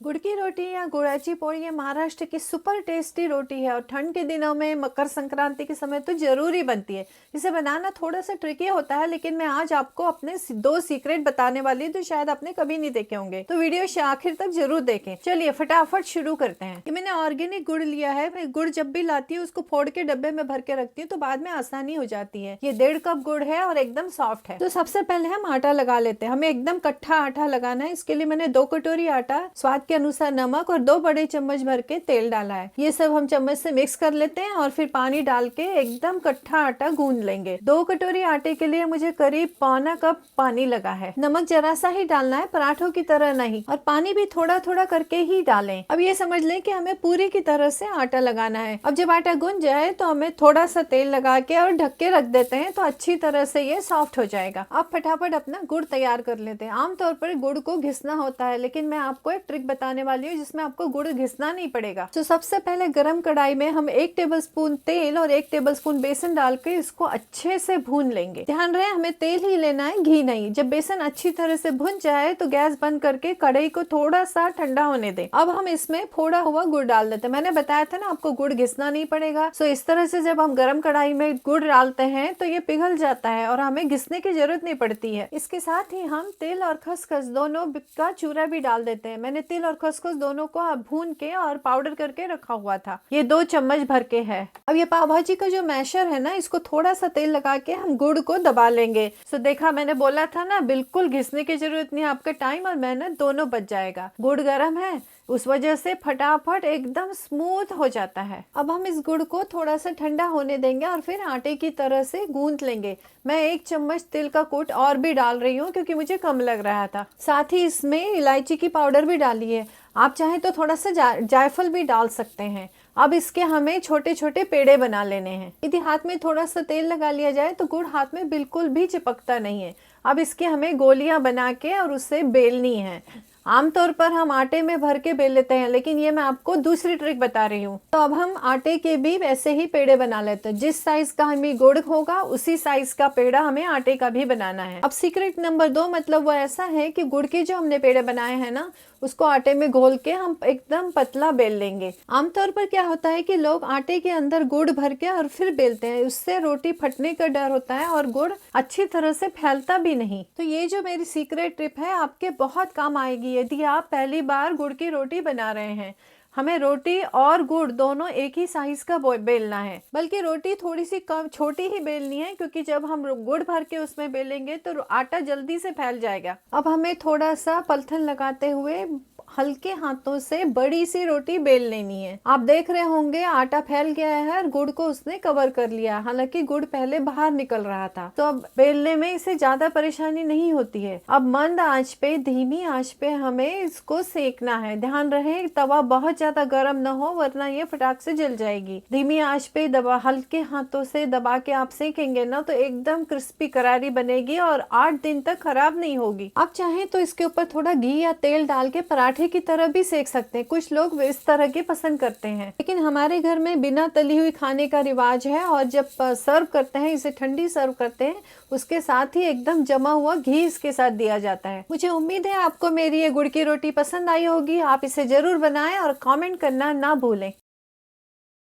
गुड़ की रोटी या गुड़ाची पोड़ी ये महाराष्ट्र की सुपर टेस्टी रोटी है और ठंड के दिनों में मकर संक्रांति के समय तो जरूरी बनती है। इसे बनाना थोड़ा सा ट्रिकी होता है, लेकिन मैं आज आपको अपने दो सीक्रेट बताने वाली हूँ जो शायद आपने कभी नहीं देखे होंगे, तो वीडियो आखिर तक जरूर देखें। चलिए फटाफट शुरू करते हैं। ये मैंने ऑर्गेनिक गुड़ लिया है। मैं गुड़ जब भी लाती हूँ उसको फोड़ के डब्बे में भर के रखती हूँ, तो बाद में आसानी हो जाती है। ये 1.5 कप गुड़ है और एकदम सॉफ्ट है। तो सबसे पहले हम आटा लगा लेते हैं। हमें एकदम कट्ठा आटा लगाना है। इसके लिए मैंने 2 कटोरी आटा, स्वाद के अनुसार नमक और 2 बड़े चम्मच भर के तेल डाला है। ये सब हम चम्मच से मिक्स कर लेते हैं और फिर पानी डाल के एकदम कट्ठा आटा गूंद लेंगे। 2 कटोरी आटे के लिए मुझे करीब पौना कप पानी लगा है। नमक जरा सा ही डालना है, पराठों की तरह नहीं, और पानी भी थोड़ा थोड़ा करके ही डालें। अब ये समझ लें कि हमें पूरी की तरह से आटा लगाना है। अब जब आटा गूंद जाए तो हमें थोड़ा सा तेल लगा के और ढक के रख देते हैं, तो अच्छी तरह से ये सॉफ्ट हो जाएगा। अब फटाफट अपना गुड़ तैयार कर लेते हैं। आमतौर पर गुड़ को घिसना होता है, लेकिन मैं आपको एक ट्रिक बताने वाली हूँ जिसमें आपको गुड़ घिसना नहीं पड़ेगा। तो सबसे पहले गरम कढ़ाई में हम 1 टेबलस्पून तेल और 1 टेबलस्पून बेसन डाल के इसको अच्छे से भून लेंगे। ध्यान रहे हमें तेल ही लेना है, घी नहीं। जब बेसन अच्छी तरह से भुन जाए तो गैस बंद करके कढ़ाई को थोड़ा सा ठंडा होने दें। अब हम इसमें फोड़ा हुआ गुड़ डाल देते हैं। मैंने बताया था ना आपको गुड़ घिसना नहीं पड़ेगा। सो इस तरह से जब हम गरम कढ़ाई में गुड़ डालते हैं तो ये पिघल जाता है और हमें घिसने की जरूरत नहीं पड़ती है। इसके साथ ही हम तिल और खसखस दोनों का चूरा भी डाल देते हैं। मैंने तिल और खसखस दोनों को भून के और पाउडर करके रखा हुआ था। ये 2 चम्मच भर के है। अब ये पाव भाजी का जो मैशर है ना, इसको थोड़ा सा तेल लगा के हम गुड़ को दबा लेंगे। सो देखा, मैंने बोला था ना, बिल्कुल घिसने की जरूरत नहीं है। आपका टाइम और मेहनत दोनों बच जाएगा। गुड़ गर्म है, उस वजह से फटाफट एकदम स्मूथ हो जाता है। अब हम इस गुड़ को थोड़ा सा ठंडा होने देंगे और फिर आटे की तरह से गूंथ लेंगे। मैं 1 चम्मच तिल का कूट और भी डाल रही हूँ क्योंकि मुझे कम लग रहा था। साथ ही इसमें इलायची की पाउडर भी डाली है। आप चाहें तो थोड़ा सा जायफल भी डाल सकते हैं। अब इसके हमें छोटे छोटे पेड़े बना लेने हैं। यदि हाथ में थोड़ा सा तेल लगा लिया जाए तो गुड़ हाथ में बिल्कुल भी चिपकता नहीं है। अब इसके हमें गोलियां बना के और उससे बेलनी है। आमतौर पर हम आटे में भर के बेल लेते हैं, लेकिन ये मैं आपको दूसरी ट्रिक बता रही हूँ। तो अब हम आटे के भी वैसे ही पेड़े बना लेते हैं। जिस साइज का हमें गुड़ होगा उसी साइज का पेड़ा हमें आटे का भी बनाना है। अब सीक्रेट नंबर 2 मतलब वो ऐसा है कि गुड़ के जो हमने पेड़े बनाए हैं ना, उसको आटे में घोल के हम एकदम पतला बेल लेंगे। आमतौर पर क्या होता है कि लोग आटे के अंदर गुड़ भर के और फिर बेलते हैं। उससे रोटी फटने का डर होता है और गुड़ अच्छी तरह से फैलता भी नहीं। तो ये जो मेरी सीक्रेट टिप है आपके बहुत काम आएगी यदि आप पहली बार गुड़ की रोटी बना रहे हैं। हमें रोटी और गुड़ दोनों एक ही साइज का बेलना है, बल्कि रोटी थोड़ी सी कम छोटी ही बेलनी है, क्योंकि जब हम गुड़ भर के उसमें बेलेंगे तो आटा जल्दी से फैल जाएगा। अब हमें थोड़ा सा पलथन लगाते हुए हल्के हाथों से बड़ी सी रोटी बेल लेनी है। आप देख रहे होंगे आटा फैल गया है और गुड़ को उसने कवर कर लिया। हालांकि गुड़ पहले बाहर निकल रहा था, तो अब बेलने में इसे ज्यादा परेशानी नहीं होती है। अब मंद आंच पे, धीमी आंच पे हमें इसको सेकना है। ध्यान रहे तवा बहुत ज्यादा गर्म न हो, वरना ये फटाक से जल जाएगी। धीमी आंच पे दबा, हल्के हाथों से दबा के आप सेकेंगे ना तो एकदम क्रिस्पी करारी बनेगी और 8 दिन तक खराब नहीं होगी। आप चाहें तो इसके ऊपर थोड़ा घी या तेल डाल के पराठे की तरह भी सेक सकते हैं। कुछ लोग इस तरह के पसंद करते हैं, लेकिन हमारे घर में बिना तली हुई खाने का रिवाज है। और जब सर्व करते हैं, इसे ठंडी सर्व करते हैं, उसके साथ ही एकदम जमा हुआ घी इसके साथ दिया जाता है। मुझे उम्मीद है आपको मेरी ये गुड़ की रोटी पसंद आई होगी। आप इसे जरूर बनाएं और कमेंट करना ना भूलें।